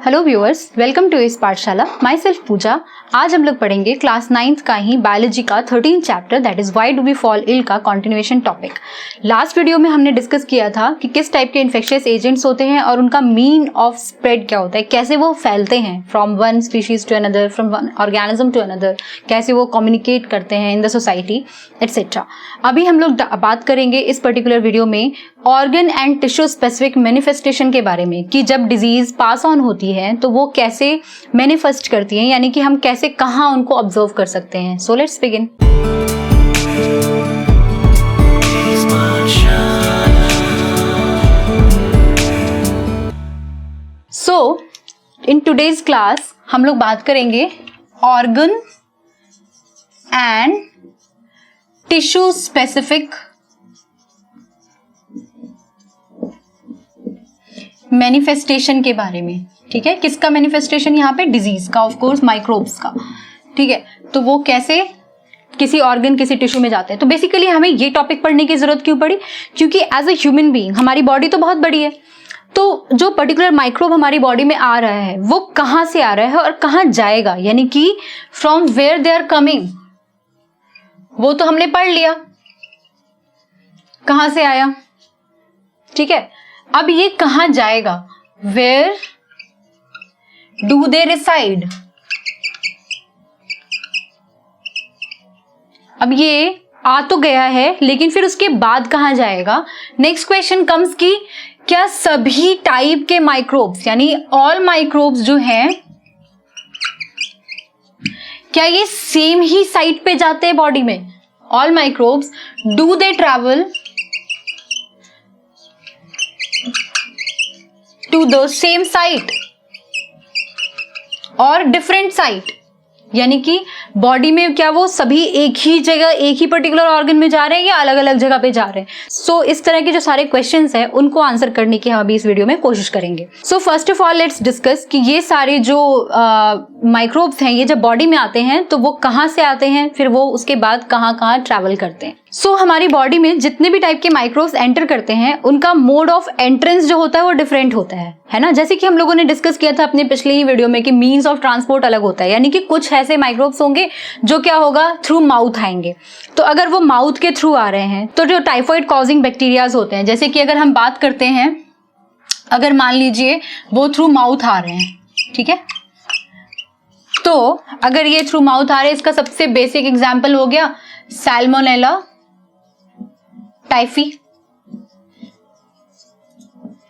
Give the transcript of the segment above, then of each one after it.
Hello viewers, welcome to इस पाठशाला। My self पूजा। आज हम लोग पढ़ेंगे क्लास 9th का ही बायोलॉजी का 13 chapter that is why do we fall ill का कंटिन्यूएशन टॉपिक। लास्ट वीडियो में हमने डिस्कस किया था कि किस टाइप के इन्फेक्शियस एजेंट्स होते हैं और उनका मीन ऑफ स्प्रेड क्या होता है, कैसे वो फैलते हैं from one species to another, from one organism to another, कैसे वो कम्युनिकेट करते हैं इन द सोसाइटी एटसेट्रा। अभी हम लोग बात करेंगे इस पर्टिकुलर वीडियो में organ and tissue specific manifestation के बारे में कि जब डिजीज पास ऑन होती है तो वो कैसे मैनिफेस्ट करती है, यानी कि हम कैसे कहाँ उनको ऑब्जर्व कर सकते हैं। So let's begin. So in today's class हम लोग बात करेंगे organ and tissue specific manifestation के बारे में। ठीक है, किसका मैनिफेस्टेशन यहाँ पे? डिजीज का, ऑफ कोर्स माइक्रोब्स का। ठीक है, तो वो कैसे किसी ऑर्गन किसी टिश्यू में जाते हैं। तो बेसिकली हमें ये टॉपिक पढ़ने की जरूरत क्यों पड़ी? क्योंकि एज अ ह्यूमन बीइंग हमारी बॉडी तो बहुत बड़ी है, तो जो पर्टिकुलर माइक्रोब हमारी बॉडी में आ रहा है वो कहाँ से आ रहा है और कहाँ जाएगा, यानी कि from where they are coming, वो तो हमने पढ़ लिया कहाँ से आया। ठीक है, अब ये कहाँ जाएगा? Where do they reside. अब ये आ तो गया है, लेकिन फिर उसके बाद कहाँ जाएगा? नेक्स्ट क्वेश्चन कम्स कि क्या सभी टाइप के माइक्रोब्स, यानी ऑल माइक्रोब्स जो हैं, क्या ये सेम ही साइट पे जाते हैं बॉडी में? All microbes, do they travel to the same site और different site, यानी कि बॉडी में क्या वो सभी एक ही जगह एक ही पर्टिकुलर ऑर्गन में जा रहे हैं या अलग अलग जगह पे जा रहे हैं? सो इस तरह के जो सारे क्वेश्चंस हैं उनको आंसर करने की हम अभी इस वीडियो में कोशिश करेंगे। So first of all let's discuss कि ये सारे जो माइक्रोब्स हैं ये जब बॉडी में आते हैं तो वो कहाँ से आते हैं, फिर वो उसके बाद कहाँ कहाँ ट्रैवल करते हैं। सो हमारी बॉडी में जितने भी टाइप के माइक्रोब्स एंटर करते हैं उनका मोड ऑफ एंट्रेंस जो होता है वो डिफरेंट होता है ना। जैसे कि हम लोगों ने डिस्कस किया था अपने पिछले ही वीडियो में कि मीन्स ऑफ ट्रांसपोर्ट अलग होता है, यानी कि कुछ ऐसे माइक्रोब्स होंगे जो क्या होगा, थ्रू माउथ आएंगे। तो अगर वो माउथ के थ्रू आ रहे हैं तो जो टाइफॉइड कॉजिंग बैक्टीरियाज होते हैं, जैसे कि अगर हम बात करते हैं, अगर मान लीजिए वो थ्रू माउथ आ रहे हैं, ठीक है, तो अगर ये थ्रू माउथ आ रहे हैं, इसका सबसे बेसिक एग्जाम्पल हो गया सैल्मोनेला टाइफी।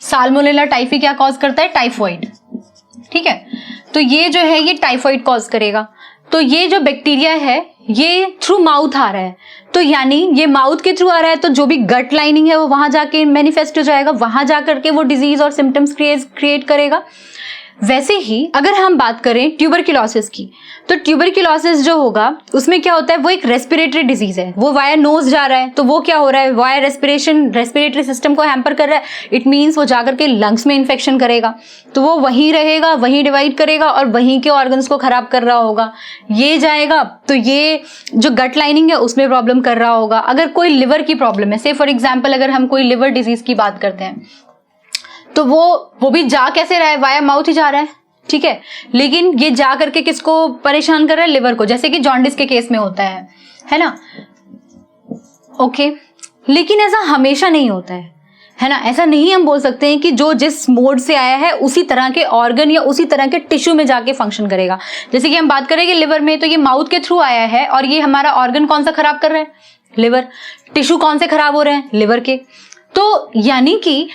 साल्मोनेला टाइफी क्या कॉज करता है? टाइफॉइड। ठीक है, तो ये जो है ये टाइफॉइड कॉज करेगा। तो ये जो बैक्टीरिया है ये थ्रू माउथ आ रहा है, तो यानी ये माउथ के थ्रू आ रहा है, तो जो भी गट लाइनिंग है वो वहां जाके मैनिफेस्ट हो जाएगा, वहां जाकर के वो डिजीज और सिम्टम्स क्रिएट करेगा। वैसे ही अगर हम बात करें ट्यूबरक्यूलोसिस की, तो ट्यूबरक्यूलोसिस जो होगा उसमें क्या होता है, वो एक रेस्पिरेटरी डिजीज है, वो वाया नोज जा रहा है, तो वो क्या हो रहा है, वाया रेस्पिरेटरी सिस्टम को हैम्पर कर रहा है। इट मीन्स वो जाकर के लंग्स में इन्फेक्शन करेगा, तो वो वहीं रहेगा, वहीं डिवाइड करेगा और वहीं के ऑर्गन्स को खराब कर रहा होगा। ये जाएगा तो ये जो गट लाइनिंग है उसमें प्रॉब्लम कर रहा होगा। अगर कोई लिवर की प्रॉब्लम है, से फॉर एग्जाम्पल अगर हम कोई लिवर डिजीज की बात करते हैं, तो वो भी जा कैसे रहा है, वाया माउथ ही जा रहा है। ठीक है, लेकिन ये जा करके किसको परेशान कर रहा है? लिवर को, जैसे कि जॉन्डिस के केस में होता है ना। ओके, लेकिन ऐसा हमेशा नहीं होता है ना। ऐसा नहीं हम बोल सकते हैं कि जो जिस मोड से आया है उसी तरह के ऑर्गन या उसी तरह के टिश्यू में जाके फंक्शन करेगा। जैसे कि हम बात करेंगे लिवर में, तो ये माउथ के थ्रू आया है और ये हमारा ऑर्गन कौन सा खराब कर रहा है? लिवर। टिश्यू कौन से खराब हो रहे हैं? लिवर के। तो यानी कि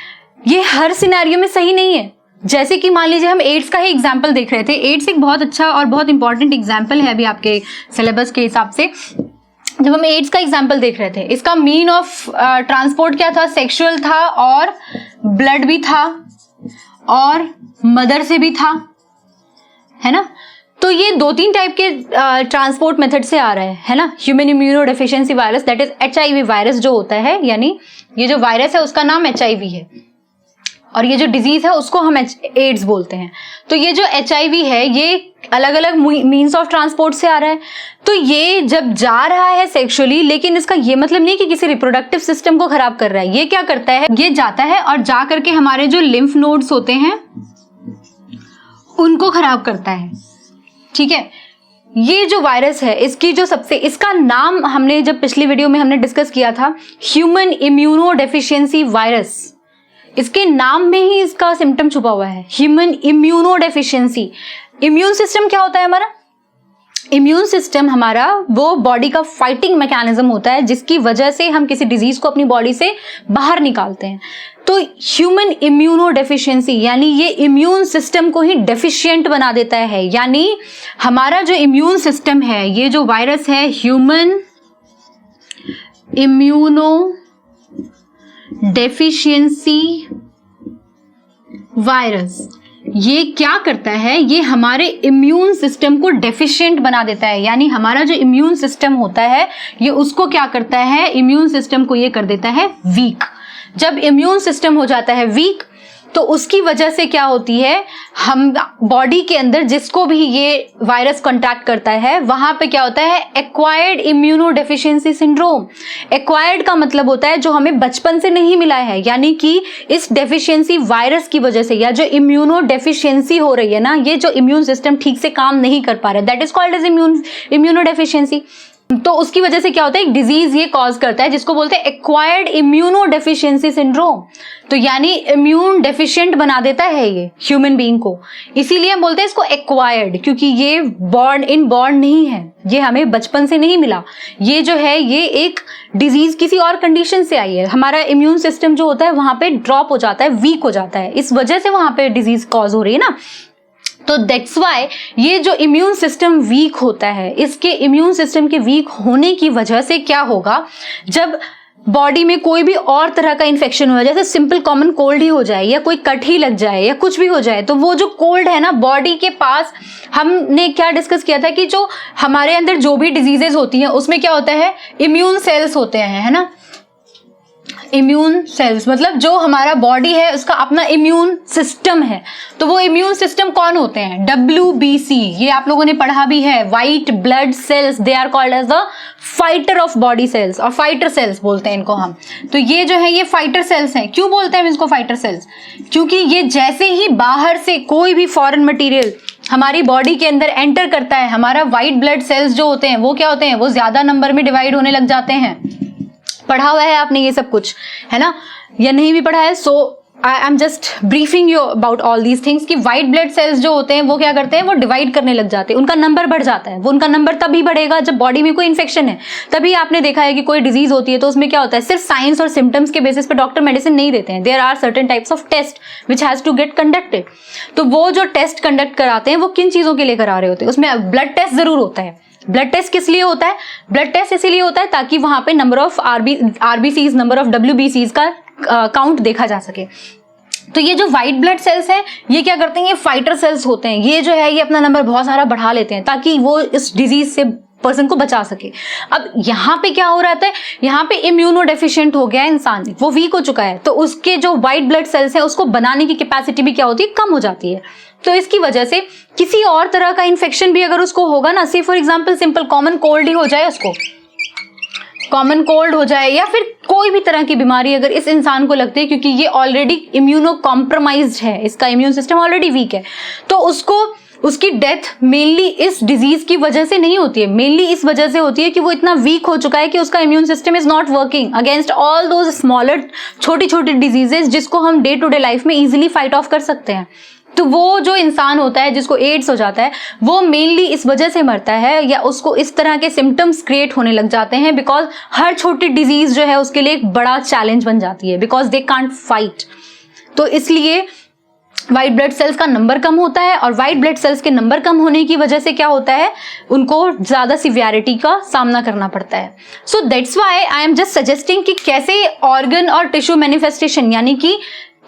ये हर सिनेरियो में सही नहीं है। जैसे कि मान लीजिए हम एड्स का ही एग्जाम्पल देख रहे थे। एड्स एक बहुत अच्छा और बहुत इंपॉर्टेंट एग्जाम्पल है अभी आपके सिलेबस के हिसाब से। जब हम एड्स का एग्जाम्पल देख रहे थे, इसका मीन ऑफ ट्रांसपोर्ट क्या था? सेक्सुअल था और ब्लड भी था और मदर से भी था, है ना। तो ये 2-3 टाइप के ट्रांसपोर्ट मेथड से आ रहा है ना। Human immuno deficiency virus, that is HIV virus जो होता है, यानी ये जो वायरस है उसका नाम HIV है और ये जो डिजीज है उसको हम एड्स बोलते हैं। तो ये जो HIV है ये अलग अलग मीन्स ऑफ ट्रांसपोर्ट से आ रहा है। तो ये जब जा रहा है सेक्सुअली, लेकिन इसका ये मतलब नहीं कि किसी रिप्रोडक्टिव सिस्टम को खराब कर रहा है। ये क्या करता है, ये जाता है और जा करके हमारे जो लिम्फ नोड्स होते हैं उनको खराब करता है। ठीक है, ये जो वायरस है इसकी जो इसका नाम हमने जब पिछली वीडियो में हमने डिस्कस किया था, ह्यूमन इम्यूनो डेफिशिएंसी वायरस, इसके नाम में ही इसका सिम्टम छुपा हुआ है, human immuno deficiency. Immune system क्या होता है हमारा? इम्यून सिस्टम हमारा वो बॉडी का फाइटिंग मैकेनिज्म होता है जिसकी वजह से हम किसी डिजीज को अपनी बॉडी से बाहर निकालते हैं। तो ह्यूमन इम्यूनो डेफिशिएंसी यानी ये इम्यून सिस्टम को ही डेफिशिएंट बना देता है, यानी हमारा जो इम्यून सिस्टम है, ये जो वायरस है ह्यूमन इम्यूनो डेफिशिएंसी वायरस, ये क्या करता है? ये हमारे इम्यून सिस्टम को डेफिशिएंट बना देता है, यानी हमारा जो इम्यून सिस्टम होता है ये उसको क्या करता है? इम्यून सिस्टम को ये कर देता है वीक। जब इम्यून सिस्टम हो जाता है वीक तो उसकी वजह से क्या होती है, हम बॉडी के अंदर जिसको भी ये वायरस कांटेक्ट करता है वहां पे क्या होता है? Acquired immuno deficiency syndrome. Acquired का मतलब होता है जो हमें बचपन से नहीं मिला है, यानी कि इस डेफिशिएंसी वायरस की वजह से या जो इम्यूनो डेफिशिएंसी हो रही है ना, ये जो इम्यून सिस्टम ठीक से काम नहीं कर पा रहा है, that is called as immunodeficiency. तो उसकी वजह से क्या होता है? एक डिजीज ये कॉज करता है जिसको बोलते हैं एक्वायर्ड इम्यूनो डेफिशिएंसी सिंड्रोम। तो यानी इम्यून डेफिशिएंट बना देता है ये ह्यूमन बीइंग को, इसीलिए हम बोलते हैं इसको एक्वायर्ड, क्योंकि ये बॉर्न नहीं है, ये हमें बचपन से नहीं मिला। ये जो है ये एक डिजीज किसी और कंडीशन से आई है। हमारा इम्यून सिस्टम जो होता है वहां पे ड्रॉप हो जाता है, वीक हो जाता है, इस वजह से वहां पे डिजीज कॉज हो रही है ना। तो दैट्स वाई ये जो इम्यून सिस्टम वीक होता है, इसके इम्यून सिस्टम के वीक होने की वजह से क्या होगा, जब बॉडी में कोई भी और तरह का इन्फेक्शन हो जाए, जैसे सिंपल कॉमन कोल्ड ही हो जाए या कोई कट ही लग जाए या कुछ भी हो जाए, तो वो जो कोल्ड है ना बॉडी के पास, हमने क्या डिस्कस किया था कि जो हमारे अंदर जो भी डिजीजेस होती हैं उसमें क्या होता है? इम्यून सेल्स होते हैं, है ना। इम्यून सेल्स मतलब जो हमारा बॉडी है उसका अपना इम्यून सिस्टम है। तो वो इम्यून सिस्टम कौन होते हैं? WBC, ये आप लोगों ने पढ़ा भी है, white blood cells, they are called as the fighter of body cells, और फाइटर सेल्स बोलते हैं इनको हम। तो ये जो है ये फाइटर सेल्स हैं। क्यों बोलते हैं इसको फाइटर सेल्स? क्योंकि ये जैसे ही बाहर से कोई भी फॉरेन मटेरियल हमारी बॉडी के अंदर एंटर करता है, हमारा व्हाइट ब्लड सेल्स जो होते हैं वो क्या होते हैं? वो ज्यादा नंबर में डिवाइड होने लग जाते हैं। पढ़ा हुआ है आपने ये सब कुछ, है ना, या नहीं भी पढ़ा है? So I am just briefing you about all these things कि व्हाइट ब्लड सेल्स जो होते हैं वो क्या करते हैं? वो डिवाइड करने लग जाते हैं, उनका नंबर बढ़ जाता है। वो उनका नंबर तभी बढ़ेगा जब बॉडी में कोई इन्फेक्शन है। तभी आपने देखा है कि कोई डिजीज होती है तो उसमें क्या होता है? सिर्फ साइंस और सिम्टम्स के बेसिस पे डॉक्टर मेडिसिन नहीं देते हैं। There are certain types of test which has to get conducted. तो वो जो टेस्ट कंडक्ट कराते हैं वो किन चीजों के लिए करा रहे होते हैं? उसमें ब्लड टेस्ट जरूर होता है। ब्लड टेस्ट किस लिए होता है? ब्लड टेस्ट इसीलिए होता है ताकि वहां पे number of RBCs, number of WBCs का काउंट देखा जा सके। तो ये जो व्हाइट ब्लड सेल्स हैं ये क्या करते हैं? ये फाइटर सेल्स होते हैं। ये जो है ये अपना नंबर बहुत सारा बढ़ा लेते हैं ताकि वो इस डिजीज से पर्सन को बचा सके। अब यहाँ पे क्या हो रहा है? यहाँ पे इम्यूनो डेफिशिएंट हो गया है इंसान, वो वीक हो चुका है, तो उसके जो व्हाइट ब्लड सेल्स हैं उसको बनाने की कैपेसिटी भी क्या होती है? कम हो जाती है। तो इसकी वजह से किसी और तरह का इन्फेक्शन भी अगर उसको होगा ना, say for example simple common cold ही हो जाए, उसको कॉमन कोल्ड हो जाए या फिर कोई भी तरह की बीमारी अगर इस इंसान को लगती है, क्योंकि ये ऑलरेडी इम्यूनो कॉम्प्रोमाइज्ड है, इसका इम्यून सिस्टम ऑलरेडी वीक है, तो उसकी डेथ मेनली इस डिजीज की वजह से नहीं होती है, मेनली इस वजह से होती है कि वो इतना वीक हो चुका है कि उसका immune system is not working against all those smaller छोटी छोटी डिजीजेस जिसको हम डे टू डे लाइफ में इजीली फाइट ऑफ कर सकते हैं। तो वो जो इंसान होता है जिसको एड्स हो जाता है वो मेनली इस वजह से मरता है या उसको इस तरह के सिम्टम्स क्रिएट होने लग जाते हैं बिकॉज हर छोटी डिजीज जो है उसके लिए एक बड़ा चैलेंज बन जाती है बिकॉज दे कांट फाइट। तो इसलिए व्हाइट ब्लड सेल्स का नंबर कम होता है और व्हाइट ब्लड सेल्स के नंबर कम होने की वजह से क्या होता है, उनको ज्यादा सिवियरिटी का सामना करना पड़ता है। So that's why I am just suggesting कि कैसे ऑर्गन और टिश्यू मैनिफेस्टेशन यानी कि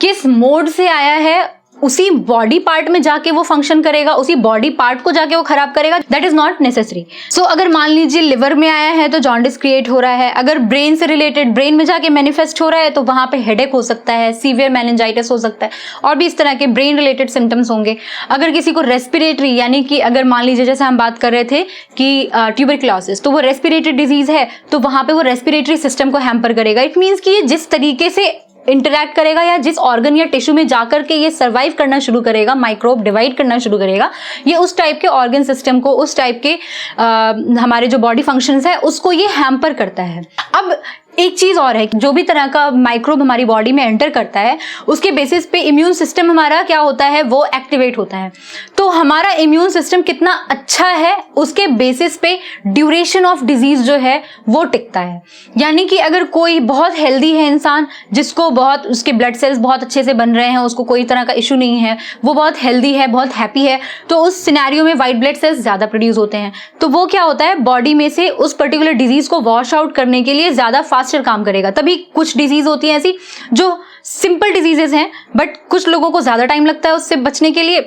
किस मोड से आया है उसी बॉडी पार्ट में जाके वो फंक्शन करेगा, उसी बॉडी पार्ट को जाके वो खराब करेगा, दैट इज नॉट नेसेसरी। सो अगर मान लीजिए लिवर में आया है तो जॉन्डिस क्रिएट हो रहा है, अगर ब्रेन से रिलेटेड ब्रेन में जाके मैनिफेस्ट हो रहा है तो वहां पे हेडेक हो सकता है, सीवियर मेनिंजाइटिस हो सकता है और भी इस तरह के ब्रेन रिलेटेड सिम्टम्स होंगे। अगर किसी को रेस्पिरेटरी यानी कि अगर मान लीजिए जैसे हम बात कर रहे थे कि ट्यूबरक्लोसिस, तो वो रेस्पिरेटरी डिजीज है तो वहां पे वो रेस्पिरेटरी सिस्टम को हैम्पर करेगा। इट मीन्स कि ये जिस तरीके से इंटरैक्ट करेगा या जिस ऑर्गन या टिश्यू में जाकर के ये सर्वाइव करना शुरू करेगा, माइक्रोब डिवाइड करना शुरू करेगा, ये उस टाइप के ऑर्गन सिस्टम को, उस टाइप के हमारे जो बॉडी फंक्शंस है उसको ये हैम्पर करता है। अब एक चीज और है, जो भी तरह का माइक्रोब हमारी बॉडी में एंटर करता है उसके बेसिस पे इम्यून सिस्टम हमारा क्या होता है, वो एक्टिवेट होता है। तो हमारा इम्यून सिस्टम कितना अच्छा है उसके बेसिस पे ड्यूरेशन ऑफ डिजीज जो है वो टिकता है। यानी कि अगर कोई बहुत हेल्दी है इंसान, जिसको बहुत उसके ब्लड सेल्स बहुत अच्छे से बन रहे हैं, उसको कोई तरह का इशू नहीं है, वो बहुत हेल्दी है, बहुत हैप्पी है, तो उस सिनेरियो में व्हाइट ब्लड सेल्स ज्यादा प्रोड्यूस होते हैं। तो वो क्या होता है, बॉडी में से उस पर्टिकुलर डिजीज को वॉश आउट करने के लिए ज्यादा फास्टर काम करेगा। तभी कुछ डिजीज होती है ऐसी जो सिंपल डिजीजेस हैं, बट कुछ लोगों को ज्यादा टाइम लगता है उससे बचने के लिए,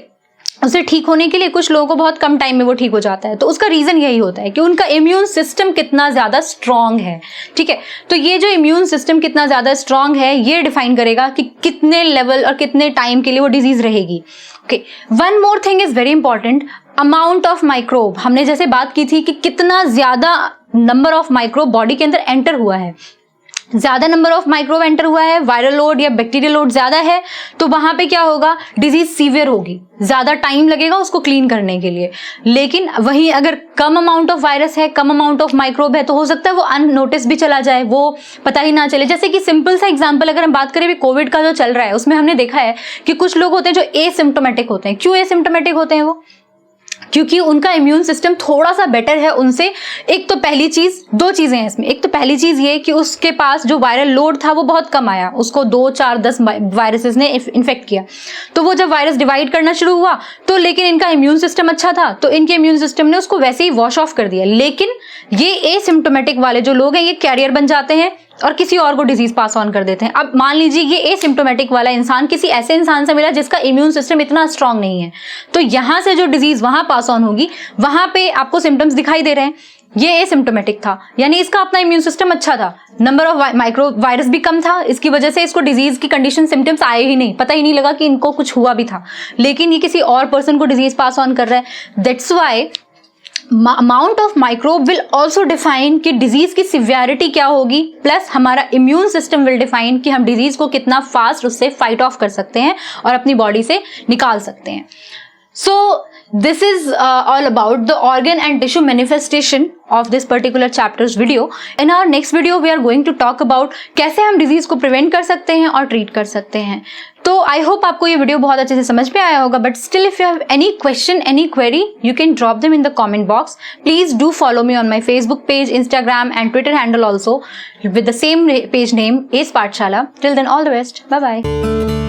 उससे ठीक होने के लिए, कुछ लोगों को बहुत कम टाइम में वो ठीक हो जाता है। तो उसका रीजन यही होता है कि उनका इम्यून सिस्टम कितना ज्यादा स्ट्रांग है। ठीक है, तो ये जो इम्यून सिस्टम कितना ज्यादा स्ट्रांग है ये डिफाइन करेगा कि कितने लेवल और कितने टाइम के लिए वो डिजीज रहेगी। Okay, one more thing is very important, amount of microbe. हमने जैसे बात की थी कि कितना ज्यादा नंबर ऑफ माइक्रोब बॉडी के अंदर एंटर हुआ है। ज्यादा नंबर ऑफ माइक्रोब एंटर हुआ है, वायरल लोड या बैक्टीरियल लोड ज्यादा है, तो वहां पे क्या होगा, डिजीज सीवियर होगी, ज्यादा टाइम लगेगा उसको क्लीन करने के लिए। लेकिन वहीं अगर कम अमाउंट ऑफ वायरस है, कम अमाउंट ऑफ माइक्रोब है, तो हो सकता है वो अननोटिस भी चला जाए, वो पता ही ना चले। जैसे कि सिंपल सा एग्जांपल अगर हम बात करें भी कोविड का जो चल रहा है, उसमें हमने देखा है कि कुछ लोग होते हैं जो एसिम्प्टोमेटिक होते हैं। क्यों एसिम्प्टोमेटिक होते हैं वो? क्योंकि उनका इम्यून सिस्टम थोड़ा सा बेटर है उनसे। एक तो पहली चीज, दो चीजें हैं इसमें। एक तो पहली चीज ये कि उसके पास जो वायरल लोड था वो बहुत कम आया, उसको 2, 4, 10 वायरसेस ने इन्फेक्ट किया। तो वो जब वायरस डिवाइड करना शुरू हुआ तो लेकिन इनका इम्यून सिस्टम अच्छा था, तो इनके इम्यून सिस्टम ने उसको वैसे ही वॉश ऑफ कर दिया। लेकिन ये एसिम्प्टोमेटिक वाले जो लोग हैं ये कैरियर बन जाते हैं और किसी और को डिजीज पास ऑन कर देते हैं। अब मान लीजिए ये एसिम्प्टोमेटिक वाला इंसान किसी ऐसे इंसान से मिला जिसका इम्यून सिस्टम इतना स्ट्रांग नहीं है, तो यहां से जो डिजीज वहां पास ऑन होगी, वहां पे आपको सिम्टम्स दिखाई दे रहे हैं, ये एसिम्प्टोमेटिक था, यानी इसका अपना इम्यून सिस्टम अच्छा था, नंबर ऑफ माइक्रो वायरस भी कम था, इसकी वजह से इसको डिजीज की कंडीशन सिम्टम्स आए ही नहीं, पता ही नहीं लगा कि इनको कुछ हुआ भी था। लेकिन ये किसी और पर्सन को डिजीज पास ऑन कर रहा है। That's why amount of microbe will also define कि डिजीज की सिवियरिटी क्या होगी, प्लस हमारा इम्यून सिस्टम विल डिफाइन कि हम डिजीज को कितना फास्ट उससे फाइट ऑफ कर सकते हैं और अपनी बॉडी से निकाल सकते हैं। So this is all about the organ and tissue manifestation of this particular chapter's video. In our next video we are going to talk about कैसे हम डिजीज को प्रिवेंट कर सकते हैं और ट्रीट कर सकते हैं। तो आई होप आपको ये वीडियो बहुत अच्छे से समझ में आया होगा, but still if you have any question, any query, you can drop them in the comment box. Please do follow me on my Facebook page, Instagram and Twitter handle also with the same page name, Ace Pathshala. Till then, all the best. Bye bye.